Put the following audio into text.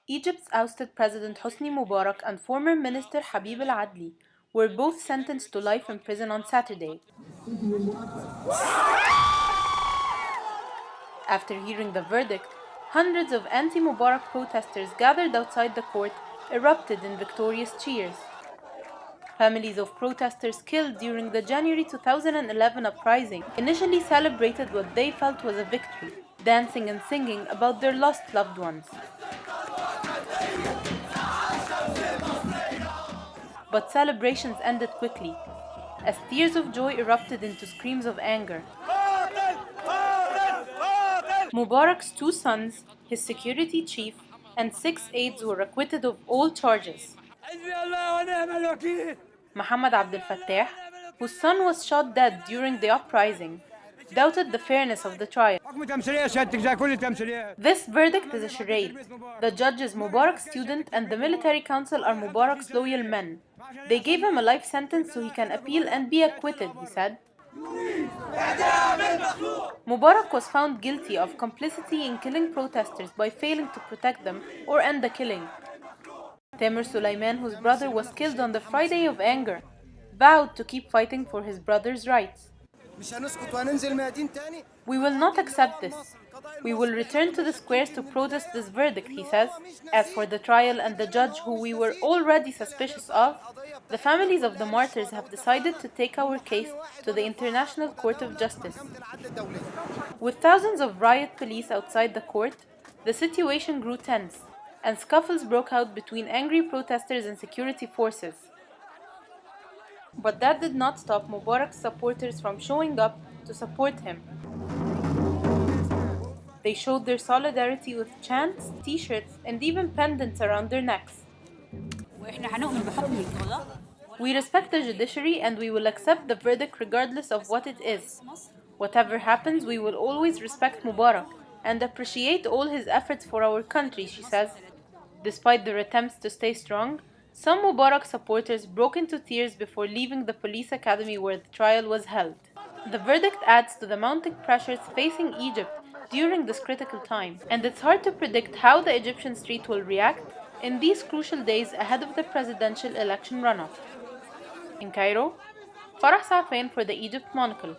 Egypt's ousted President Hosni Mubarak and former Minister Habib al-Adli were both sentenced to life in prison on Saturday. After hearing the verdict, hundreds of anti-Mubarak protesters gathered outside the court erupted in victorious cheers. Families of protesters killed during the January 2011 uprising initially celebrated what they felt was a victory, dancing and singing about their lost loved ones. But celebrations ended quickly, as tears of joy erupted into screams of anger. Mubarak's two sons, his security chief, and 6 aides were acquitted of all charges. Mohammed Abdel Fattah, whose son was shot dead during the uprising, doubted the fairness of the trial. This verdict is a charade. The judge is Mubarak's student and the military council are Mubarak's loyal men. They gave him a life sentence so he can appeal and be acquitted, he said. Mubarak was found guilty of complicity in killing protesters by failing to protect them or end the killing. Tamer Sulaiman, whose brother was killed on the Friday of anger, vowed to keep fighting for his brother's rights. We will not accept this. We will return to the squares to protest this verdict, he says. As for the trial and the judge who we were already suspicious of, the families of the martyrs have decided to take our case to the International Court of Justice. With thousands of riot police outside the court, the situation grew tense, and scuffles broke out between angry protesters and security forces. But that did not stop Mubarak's supporters from showing up to support him. They showed their solidarity with chants, t-shirts, and even pendants around their necks. We respect the judiciary and we will accept the verdict regardless of what it is. Whatever happens, we will always respect Mubarak and appreciate all his efforts for our country, she says. Despite their attempts to stay strong, some Mubarak supporters broke into tears before leaving the police academy where the trial was held. The verdict adds to the mounting pressures facing Egypt during this critical time, and it's hard to predict how the Egyptian street will react in these crucial days ahead of the presidential election runoff. In Cairo, Farah Safin for the Egypt Monocle.